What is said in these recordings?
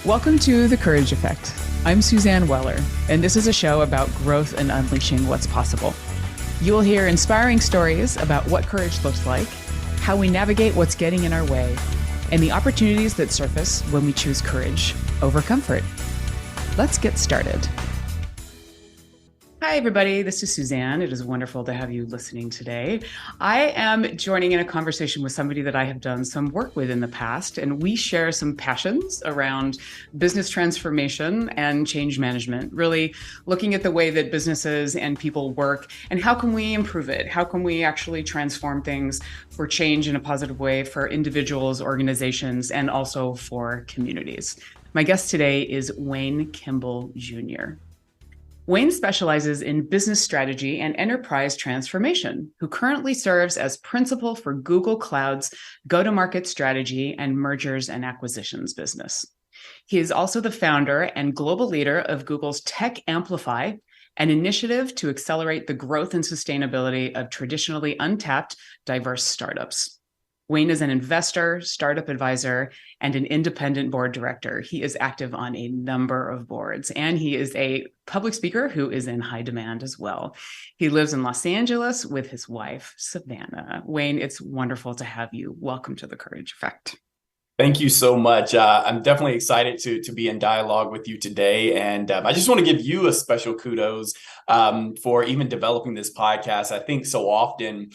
Welcome to The Courage Effect. I'm Suzanne Weller, and this is a show about growth and unleashing what's possible. You will hear inspiring stories about what courage looks like, how we navigate what's getting in our way, and the opportunities that surface when we choose courage over comfort. Let's get started. Hi, everybody. This is Suzanne. It is wonderful to have you listening today. I am joining in a conversation with somebody that I have done some work with in the past, and we share some passions around business transformation and change management, really looking at the way that businesses and people work and how can we improve it? How can we actually transform things for change in a positive way for individuals, organizations, and also for communities? My guest today is Wayne Kimball, Jr. Wayne specializes in business strategy and enterprise transformation, who currently serves as principal for Google Cloud's go-to-market strategy and mergers and acquisitions business. He is also the founder and global leader of Google's TechAMPLIFY, an initiative to accelerate the growth and sustainability of traditionally untapped, diverse startups. Wayne is an investor, startup advisor, and an independent board director. He is active on a number of boards, and he is a public speaker who is in high demand as well. He lives in Los Angeles with his wife, Savannah. Wayne, it's wonderful to have you. Welcome to The Courage Effect. Thank you so much. I'm definitely excited to be in dialogue with you today. And I just want to give you a special kudos for even developing this podcast. I think so often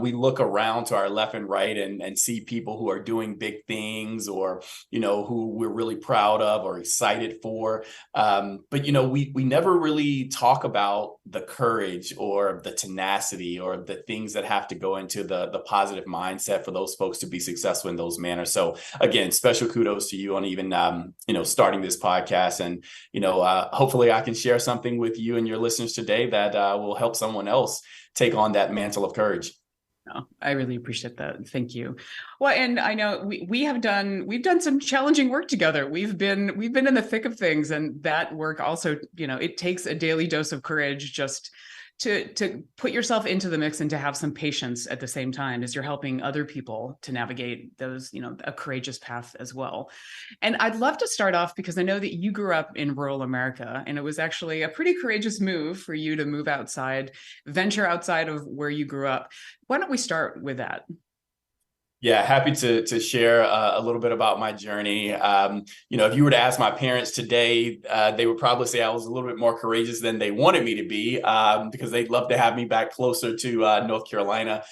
we look around to our left and right and see people who are doing big things or, who we're really proud of or excited for. But, we never really talk about the courage or the tenacity or the things that have to go into the positive mindset for those folks to be successful in those manners. So again, special kudos to you on even, starting this podcast. And, hopefully I can share something with you and your listeners today that will help someone else take on that mantle of courage. Oh, I really appreciate that. Thank you. Well, and I know we've done some challenging work together. We've been in the thick of things, and that work also, it takes a daily dose of courage just to put yourself into the mix and to have some patience at the same time as you're helping other people to navigate those, a courageous path as well. And I'd love to start off because I know that you grew up in rural America, and it was actually a pretty courageous move for you to move outside, venture outside of where you grew up. Why don't we start with that? Yeah, happy to share a little bit about my journey. If you were to ask my parents today, they would probably say I was a little bit more courageous than they wanted me to be because they'd love to have me back closer to North Carolina.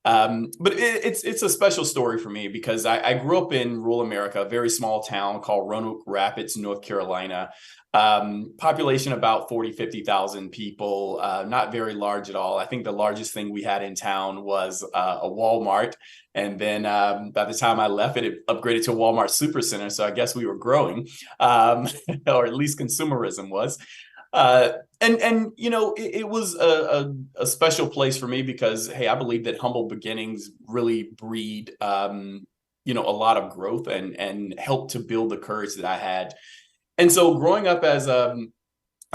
But it's a special story for me because I grew up in rural America, a very small town called Roanoke Rapids, North Carolina. Population about 50,000 people, not very large at all. I think the largest thing we had in town was a Walmart. And then by the time I left it upgraded to a Walmart Supercenter. So I guess we were growing, or at least consumerism was. It was a special place for me because, hey, I believe that humble beginnings really breed, a lot of growth and help to build the courage that I had. And so growing up as a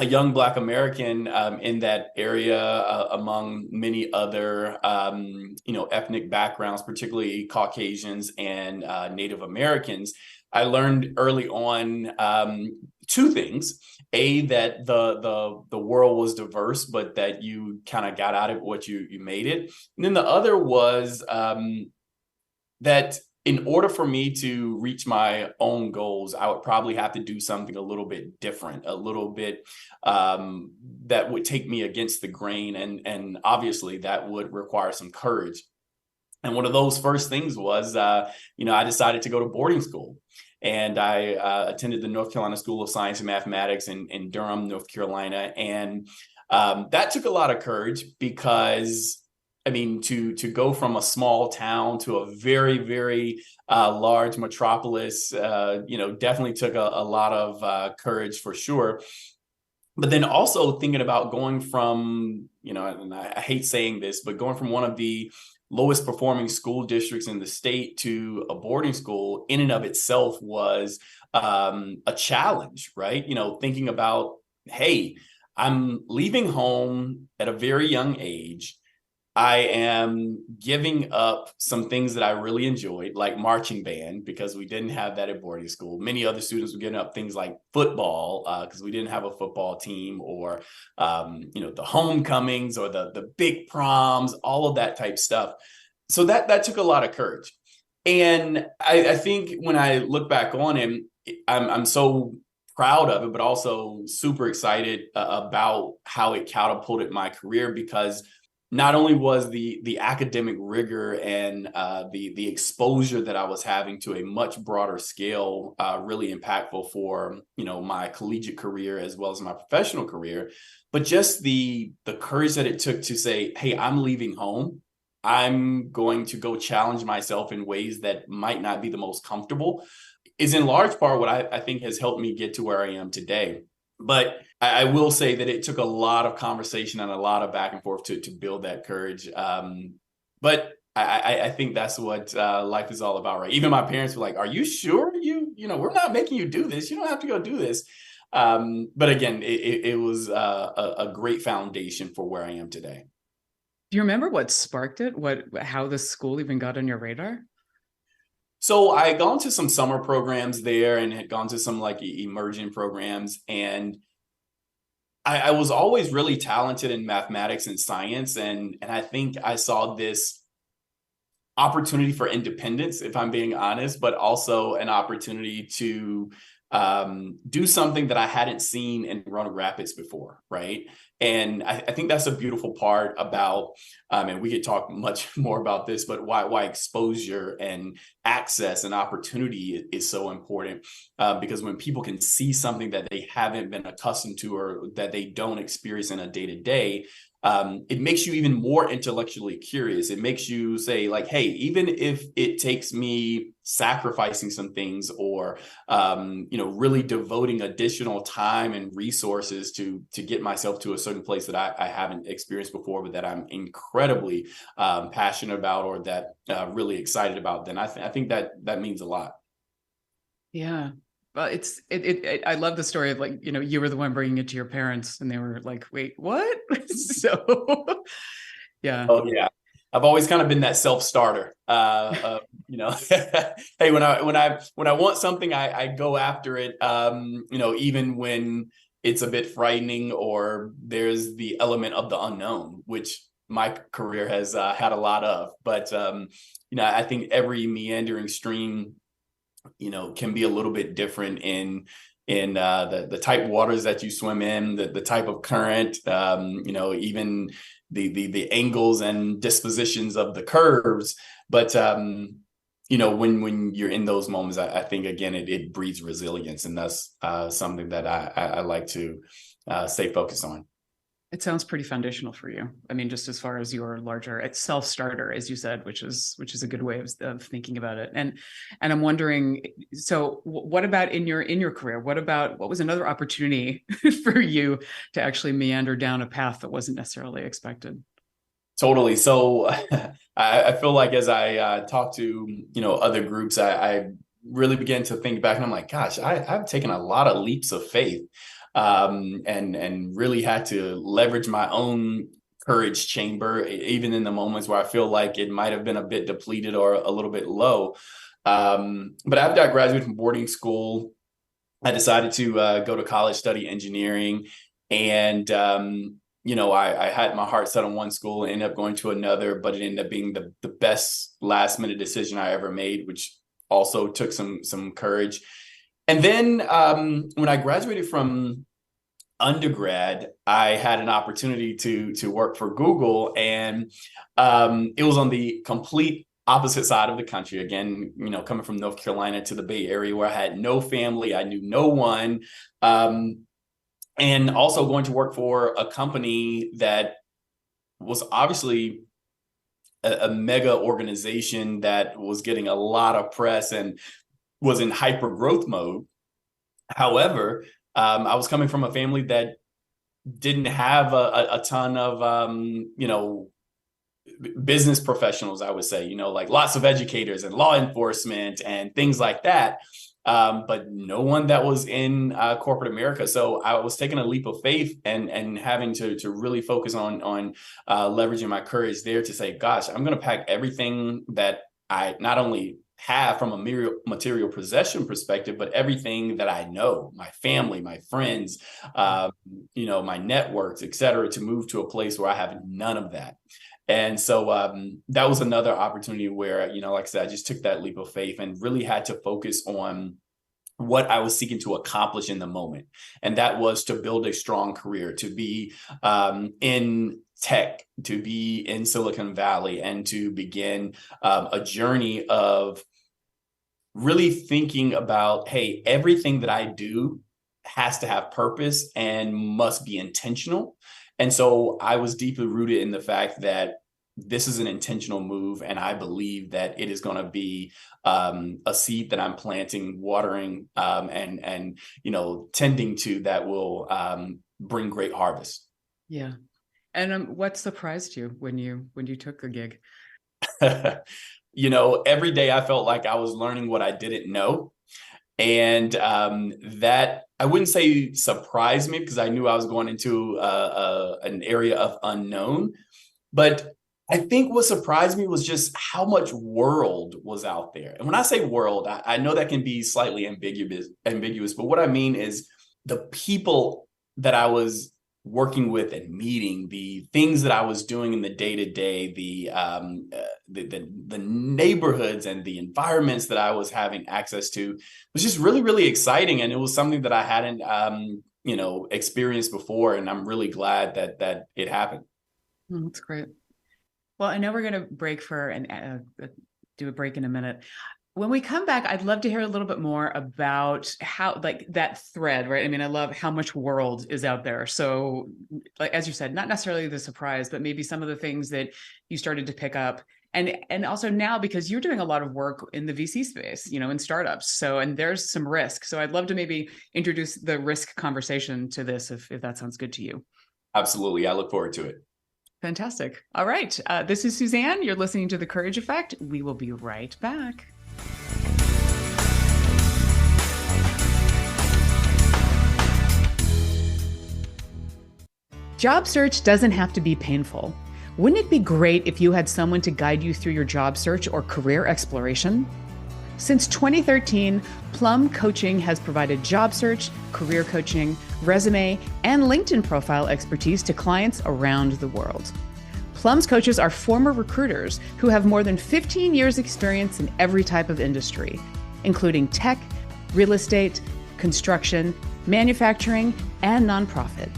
young Black American in that area, among many other, ethnic backgrounds, particularly Caucasians and Native Americans, I learned early on two things. That the world was diverse, but that you kind of got out of what you made it. And then the other was that in order for me to reach my own goals, I would probably have to do something a little bit different, a little bit that would take me against the grain. And obviously that would require some courage. And one of those first things was, I decided to go to boarding school. And I attended the North Carolina School of Science and Mathematics in Durham, North Carolina. And that took a lot of courage because, to go from a small town to a very, very large metropolis, definitely took a lot of courage for sure. But then also thinking about going from, and I hate saying this, but going from one of the lowest performing school districts in the state to a boarding school in and of itself was a challenge, right? Thinking about, hey, I'm leaving home at a very young age. I am giving up some things that I really enjoyed, like marching band, because we didn't have that at boarding school. Many other students were giving up things like football, because we didn't have a football team, or the homecomings, or the big proms, all of that type stuff. So that took a lot of courage. And I think when I look back on him, I'm so proud of it, but also super excited about how it catapulted my career, because not only was the academic rigor and the exposure that I was having to a much broader scale really impactful for my collegiate career as well as my professional career, but just the courage that it took to say, hey, I'm leaving home. I'm going to go challenge myself in ways that might not be the most comfortable, is in large part what I think has helped me get to where I am today. But I will say that it took a lot of conversation and a lot of back and forth to build that courage. But I think that's what life is all about, right? Even my parents were like, "Are you sure we're not making you do this. You don't have to go do this." But again, it was a great foundation for where I am today. Do you remember what sparked it? How the school even got on your radar? So I had gone to some summer programs there and had gone to some like immersion programs, and I was always really talented in mathematics and science, and I think I saw this opportunity for independence, if I'm being honest, but also an opportunity to do something that I hadn't seen in Roanoke Rapids before, right? And I think that's a beautiful part about, and we could talk much more about this, but why exposure and access and opportunity is so important. Because when people can see something that they haven't been accustomed to, or that they don't experience in a day-to-day, it makes you even more intellectually curious. It makes you say, like, hey, even if it takes me sacrificing some things, or really devoting additional time and resources to get myself to a certain place that I haven't experienced before, but that I'm incredibly passionate about, or that really excited about, then I think that means a lot. Yeah. Well, I love the story of, like, you were the one bringing it to your parents and they were like, wait, what? So yeah. Oh yeah. I've always kind of been that self-starter. Hey, when I want something, I go after it. Even when it's a bit frightening, or there's the element of the unknown, which my career has had a lot of. But I think every meandering stream, can be a little bit different in the type of waters that you swim in, the type of current, even the angles and dispositions of the curves. But when you're in those moments, I think again it breeds resilience, and that's something that I like to stay focused on. It sounds pretty foundational for you. I mean, just as far as your larger, it's self-starter, as you said, which is a good way of thinking about it. And I'm wondering, so what about in your career? What was another opportunity for you to actually meander down a path that wasn't necessarily expected? Totally. So I feel like as I talk to other groups, I really began to think back, and I'm like, gosh, I've taken a lot of leaps of faith, and really had to leverage my own courage chamber, even in the moments where I feel like it might have been a bit depleted or a little bit low. But after I graduated from boarding school, I decided to go to college, study engineering, and I had my heart set on one school, ended up going to another, but it ended up being the best last minute decision I ever made, which also took some courage. And then when I graduated from undergrad, I had an opportunity to work for Google, and it was on the complete opposite side of the country. Again, coming from North Carolina to the Bay Area, where I had no family, I knew no one, and also going to work for a company that was obviously a mega organization that was getting a lot of press and was in hyper growth mode. However, I was coming from a family that didn't have a ton of business professionals, I would say, like lots of educators and law enforcement and things like that. But no one that was in corporate America. So I was taking a leap of faith and having to really focus on leveraging my courage there to say, gosh, I'm going to pack everything that I not only have from a material possession perspective, but everything that I know, my family, my friends, my networks, et cetera, to move to a place where I have none of that. And so that was another opportunity where, like I said, I just took that leap of faith and really had to focus on what I was seeking to accomplish in the moment. And that was to build a strong career, to be in tech, to be in Silicon Valley, and to begin a journey of really thinking about, hey, everything that I do has to have purpose and must be intentional. And so I was deeply rooted in the fact that this is an intentional move, and I believe that it is going to be a seed that I'm planting, watering, and tending to, that will bring great harvest. Yeah. And what surprised you when you took the gig? Every day I felt like I was learning what I didn't know. And that, I wouldn't say surprised me, because I knew I was going into an area of unknown. But I think what surprised me was just how much world was out there. And when I say world, I know that can be slightly ambiguous, but what I mean is the people that I was working with and meeting, the things that I was doing in the day-to-day, the neighborhoods and the environments that I was having access to was just really, really exciting. And it was something that I hadn't, experienced before. And I'm really glad that it happened. That's great. Well, I know we're going to break do a break in a minute. When we come back, I'd love to hear a little bit more about how, like, that thread, right? I mean, I love how much world is out there. So, like, as you said, not necessarily the surprise, but maybe some of the things that you started to pick up. And also now, because you're doing a lot of work in the VC space, in startups. So, and there's some risk. So I'd love to maybe introduce the risk conversation to this, if that sounds good to you. Absolutely. I look forward to it. Fantastic. All right. This is Suzanne. You're listening to The Courage Effect. We will be right back. Job search doesn't have to be painful. Wouldn't it be great if you had someone to guide you through your job search or career exploration? Since 2013, Plum Coaching has provided job search, career coaching, resume, and LinkedIn profile expertise to clients around the world. Plum's coaches are former recruiters who have more than 15 years experience in every type of industry, including tech, real estate, construction, manufacturing, and nonprofit.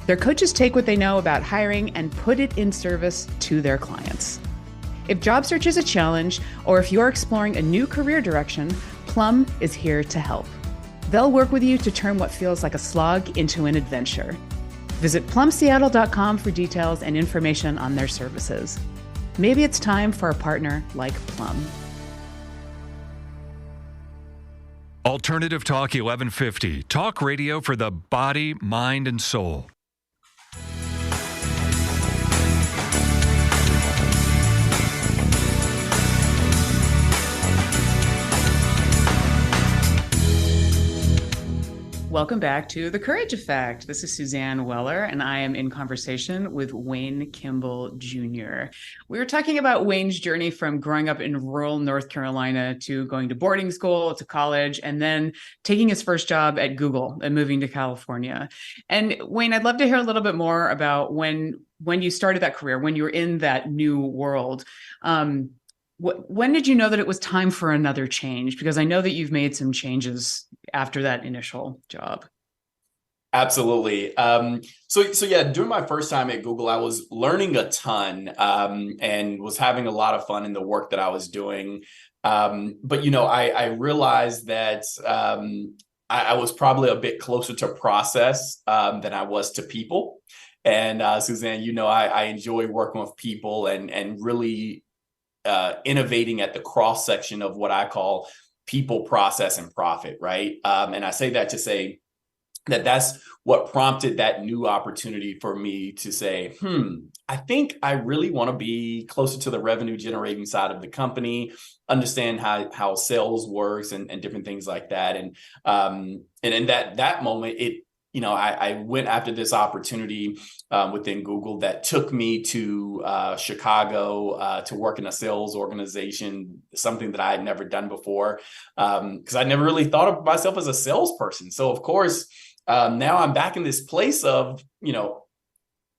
Their coaches take what they know about hiring and put it in service to their clients. If job search is a challenge, or if you're exploring a new career direction, Plum is here to help. They'll work with you to turn what feels like a slog into an adventure. Visit plumseattle.com for details and information on their services. Maybe it's time for a partner like Plum. Alternative Talk 1150. Talk radio for the body, mind, and soul. Welcome back to The Courage Effect. This is Suzanne Weller, and I am in conversation with Wayne Kimball Jr. We were talking about Wayne's journey from growing up in rural North Carolina to going to boarding school, to college, and then taking his first job at Google and moving to California. And Wayne, I'd love to hear a little bit more about when you started that career, when you were in that new world. When did you know that it was time for another change? Because I know that you've made some changes after that initial job. Absolutely. So yeah, during my first time at Google, I was learning a ton and was having a lot of fun in the work that I was doing. But I realized that I was probably a bit closer to process than I was to people. And Suzanne, I enjoy working with people and really innovating at the cross section of what I call people, process, and profit, right? And I say that to say, that's what prompted that new opportunity for me to say, I think I really want to be closer to the revenue generating side of the company, understand how sales works and different things like that. And in that moment, I went after this opportunity within Google that took me to Chicago to work in a sales organization, something that I had never done before, because I never really thought of myself as a salesperson. So of course, now I'm back in this place of,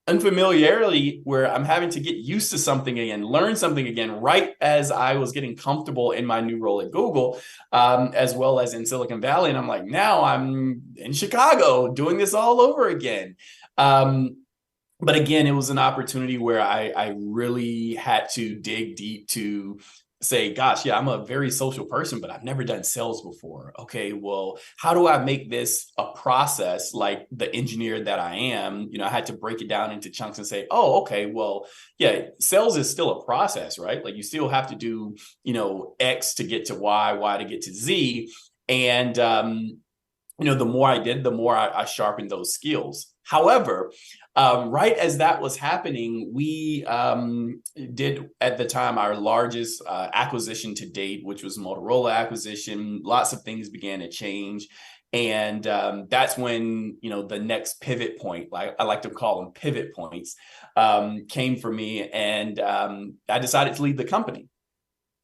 unfamiliarity where I'm having to get used to something again, learn something again, right as I was getting comfortable in my new role at Google, as well as in Silicon Valley. And I'm like, now I'm in Chicago doing this all over again. But again, it was an opportunity where I really had to dig deep to say, gosh, yeah, I'm a very social person, but I've never done sales before. Okay, well, how do I make this a process like the engineer that I am? I had to break it down into chunks and say, oh, okay, well, yeah, sales is still a process, right? Like you still have to do, X to get to Y, Y to get to Z. And, the more I did, the more I sharpened those skills. However, right as that was happening, we did at the time our largest acquisition to date, which was Motorola acquisition. Lots of things began to change. And that's when, the next pivot point, like I like to call them pivot points, came for me. And I decided to leave the company.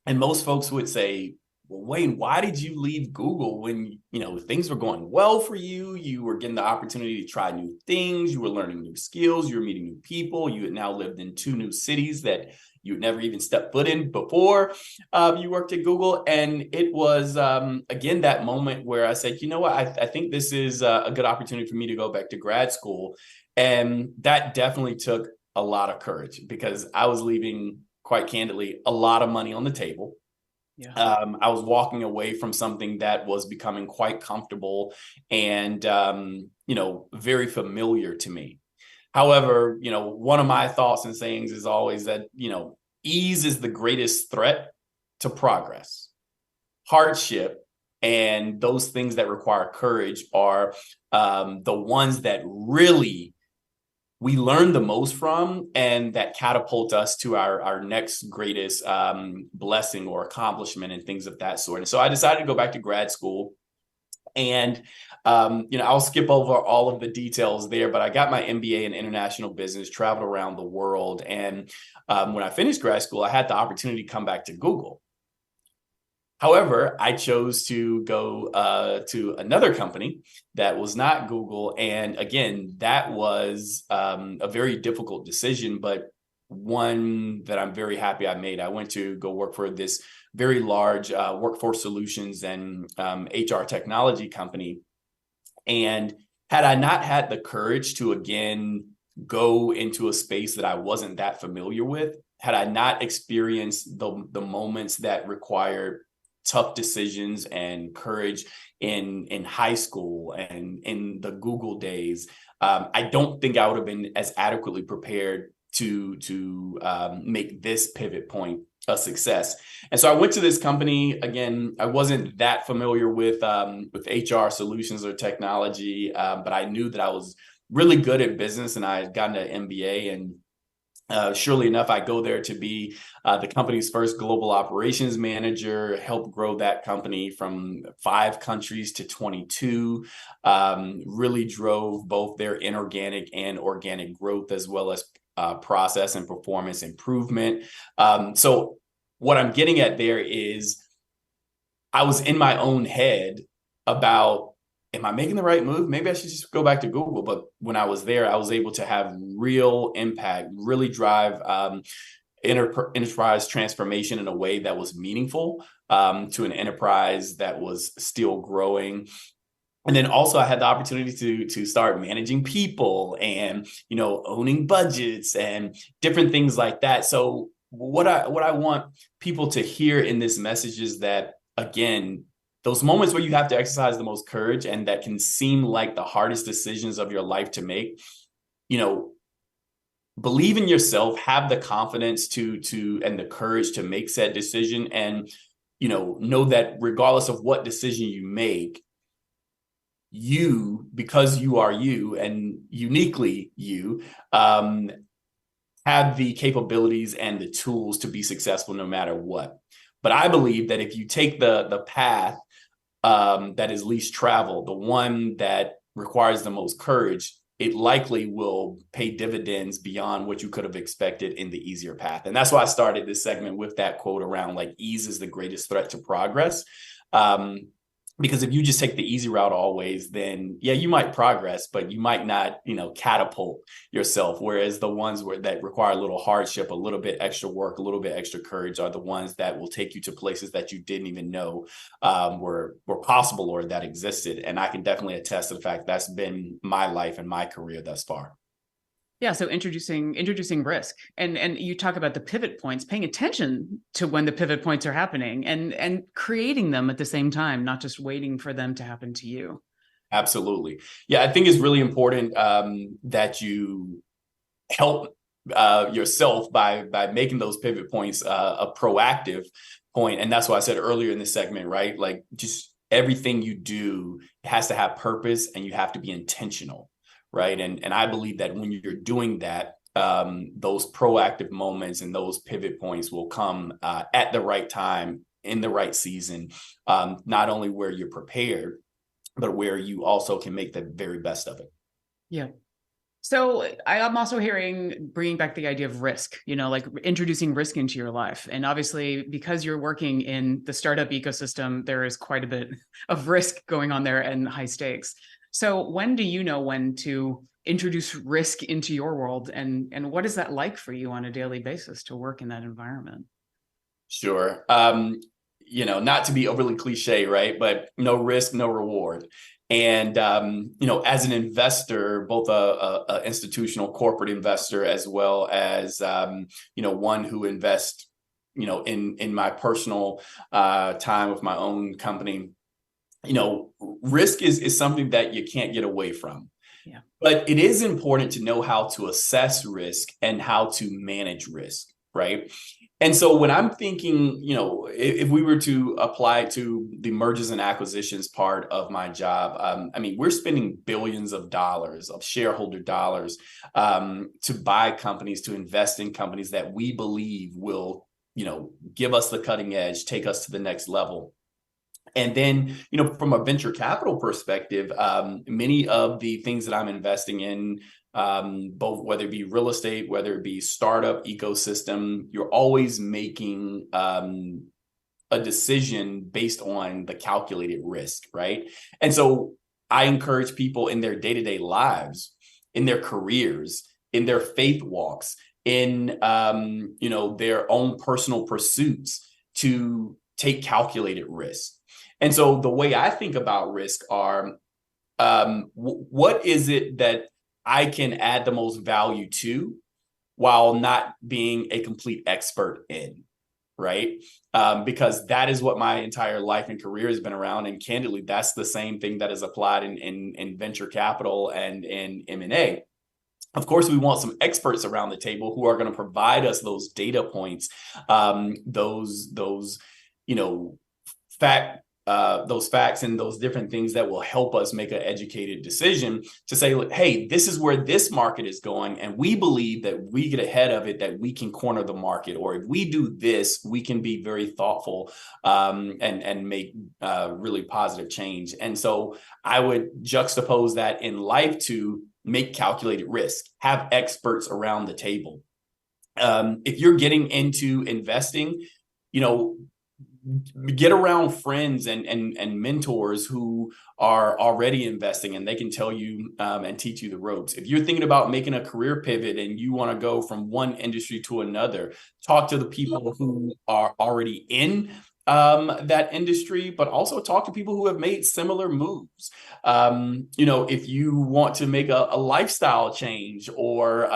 And most folks would say, well, Wayne, why did you leave Google when, things were going well for you? You were getting the opportunity to try new things. You were learning new skills. You were meeting new people. You had now lived in 2 new cities that you'd never even stepped foot in before you worked at Google. And it was, again, that moment where I said, you know what, I think this is a good opportunity for me to go back to grad school. And that definitely took a lot of courage because I was leaving, quite candidly, a lot of money on the table. Yeah. I was walking away from something that was becoming quite comfortable and, very familiar to me. However, one of my thoughts and sayings is always that, ease is the greatest threat to progress. Hardship and those things that require courage are the ones that really we learn the most from and that catapult us to our next greatest blessing or accomplishment and things of that sort. And so I decided to go back to grad school and, I'll skip over all of the details there, but I got my MBA in international business, traveled around the world. And when I finished grad school, I had the opportunity to come back to Google. However, I chose to go to another company that was not Google. And again, that was a very difficult decision, but one that I'm very happy I made. I went to go work for this very large workforce solutions and HR technology company. And had I not had the courage to, again, go into a space that I wasn't that familiar with, had I not experienced the moments that required tough decisions and courage in high school and in the Google days, I don't think I would have been as adequately prepared to make this pivot point a success. And so I went to this company. Again, I wasn't that familiar with HR solutions or technology, but I knew that I was really good at business and I had gotten an MBA. And surely enough, I go there to be the company's first global operations manager, help grow that company from 5 countries to 22, really drove both their inorganic and organic growth, as well as process and performance improvement. So what I'm getting at there is I was in my own head about, am I making the right move? Maybe I should just go back to Google. But when I was there, I was able to have real impact, really drive enterprise transformation in a way that was meaningful to an enterprise that was still growing. And then also I had the opportunity to start managing people and, owning budgets and different things like that. So what I want people to hear in this message is that, again, those moments where you have to exercise the most courage and that can seem like the hardest decisions of your life to make, believe in yourself, have the confidence to and the courage to make said decision. And, know that regardless of what decision you make, you, because you are you and uniquely you, have the capabilities and the tools to be successful no matter what. But I believe that if you take the path that is least traveled, the one that requires the most courage, it likely will pay dividends beyond what you could have expected in the easier path. And that's why I started this segment with that quote around like ease is the greatest threat to progress. Because if you just take the easy route always, then yeah, you might progress, but you might not, catapult yourself. Whereas the ones that require a little hardship, a little bit extra work, a little bit extra courage are the ones that will take you to places that you didn't even know were possible or that existed. And I can definitely attest to the fact that's been my life and my career thus far. Yeah, so introducing risk, and you talk about the pivot points, paying attention to when the pivot points are happening, and creating them at the same time, not just waiting for them to happen to you. Absolutely, yeah. I think it's really important that you help yourself by making those pivot points a proactive point, and that's why I said earlier in this segment, right? Like just everything you do has to have purpose, and you have to be intentional. Right. And I believe that when you're doing that, those proactive moments and those pivot points will come at the right time, in the right season, not only where you're prepared, but where you also can make the very best of it. Yeah. So I'm also bringing back the idea of risk, like introducing risk into your life. And obviously, because you're working in the startup ecosystem, there is quite a bit of risk going on there and high stakes. So when do you know when to introduce risk into your world? And what is that like for you on a daily basis to work in that environment? Sure. Not to be overly cliche, right? But no risk, no reward. And, as an investor, both a institutional corporate investor, as well as, one who invests, in my personal time with my own company, risk is something that you can't get away from. Yeah. But it is important to know how to assess risk and how to manage risk, right? And so when I'm thinking, if we were to apply it to the mergers and acquisitions part of my job, we're spending billions of dollars of shareholder dollars to buy companies, to invest in companies that we believe will, give us the cutting edge, take us to the next level. And then, from a venture capital perspective, many of the things that I'm investing in, both whether it be real estate, whether it be startup ecosystem, you're always making a decision based on the calculated risk, right? And so I encourage people in their day-to-day lives, in their careers, in their faith walks, in their own personal pursuits to take calculated risk. And so the way I think about risk are, what is it that I can add the most value to while not being a complete expert in, right? Because that is what my entire life and career has been around. And candidly, that's the same thing that is applied in venture capital and in M&A. Of course, we want some experts around the table who are going to provide us those data points, those those facts and those different things that will help us make an educated decision to say, hey, this is where this market is going. And we believe that we get ahead of it, that we can corner the market. Or if we do this, we can be very thoughtful and make really positive change. And so I would juxtapose that in life to make calculated risk, have experts around the table. If you're getting into investing, get around friends and mentors who are already investing, and they can tell you and teach you the ropes. If you're thinking about making a career pivot and you want to go from one industry to another, talk to the people who are already in that industry, but also talk to people who have made similar moves. If you want to make a lifestyle change or,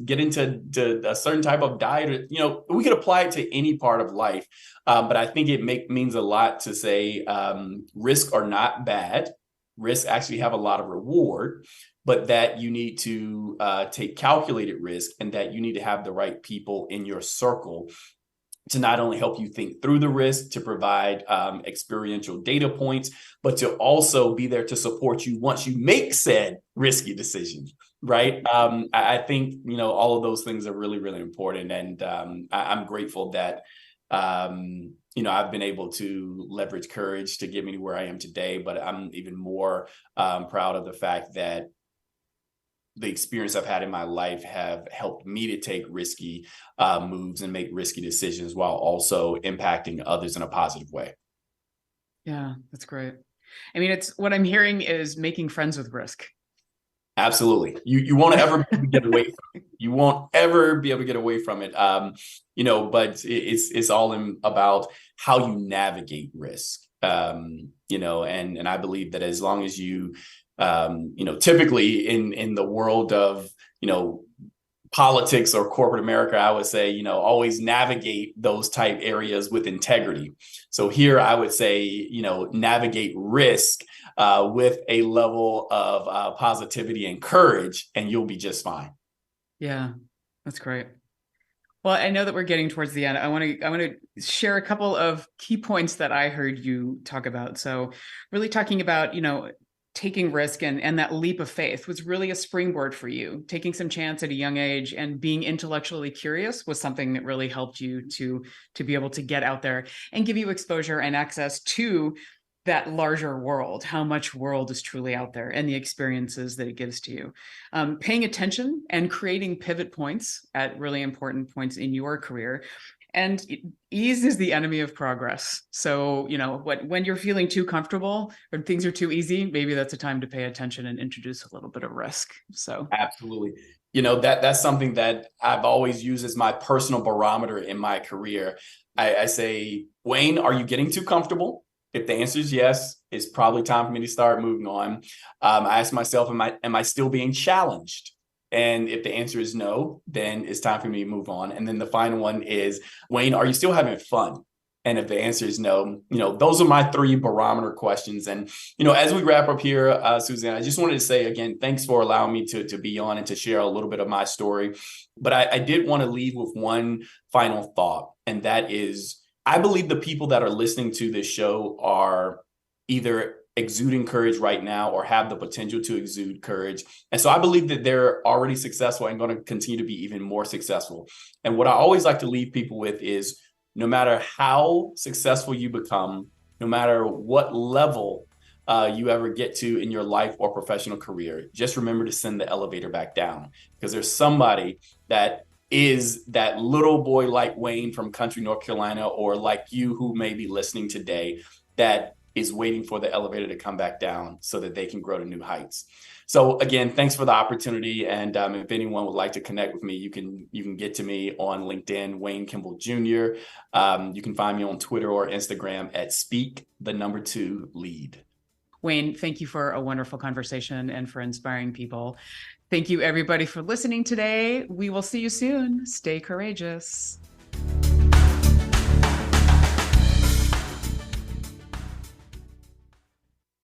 get into a certain type of diet, we could apply it to any part of life. But I think it means a lot to say risk are not bad. Risks actually have a lot of reward, but that you need to take calculated risk and that you need to have the right people in your circle to not only help you think through the risk, to provide experiential data points, but to also be there to support you once you make said risky decisions, right? I think, all of those things are really, really important. And I'm grateful that, I've been able to leverage courage to get me to where I am today, but I'm even more proud of the fact that the experience I've had in my life have helped me to take risky moves and make risky decisions while also impacting others in a positive way. Yeah, that's great. I mean, it's what I'm hearing is making friends with risk. Absolutely. You won't ever be able to get away from it. You won't ever be able to get away from it. But it's all about how you navigate risk. And I believe that as long as you typically in the world of, politics or corporate America, I would say, always navigate those type areas with integrity. So here I would say, navigate risk with a level of positivity and courage, and you'll be just fine. Yeah, that's great. Well, I know that we're getting towards the end. I want to share a couple of key points that I heard you talk about. So really talking about, taking risk and that leap of faith was really a springboard for you. Taking some chance at a young age and being intellectually curious was something that really helped you to be able to get out there and give you exposure and access to that larger world, how much world is truly out there and the experiences that it gives to you. Paying attention and creating pivot points at really important points in your career. And ease is the enemy of progress. So, when you're feeling too comfortable or things are too easy, maybe that's a time to pay attention and introduce a little bit of risk. So absolutely. That's something that I've always used as my personal barometer in my career. I say, Wayne, are you getting too comfortable? If the answer is yes, it's probably time for me to start moving on. I ask myself, am I still being challenged? And if the answer is no, then it's time for me to move on. And then the final one is, Wayne, are you still having fun? And if the answer is no, those are my 3 barometer questions. And, as we wrap up here, Suzanne, I just wanted to say again, thanks for allowing me to be on and to share a little bit of my story. But I did want to leave with one final thought. And that is, I believe the people that are listening to this show are either exuding courage right now or have the potential to exude courage. And so I believe that they're already successful and going to continue to be even more successful. And what I always like to leave people with is, no matter how successful you become, no matter what level you ever get to in your life or professional career, just remember to send the elevator back down, because there's somebody that is that little boy like Wayne from country North Carolina, or like you who may be listening today, that is waiting for the elevator to come back down so that they can grow to new heights. So again, thanks for the opportunity. And if anyone would like to connect with me, you can get to me on LinkedIn, Wayne Kimball Jr. You can find me on Twitter or Instagram at speak2lead. Wayne, thank you for a wonderful conversation and for inspiring people. Thank you, everybody, for listening today. We will see you soon. Stay courageous.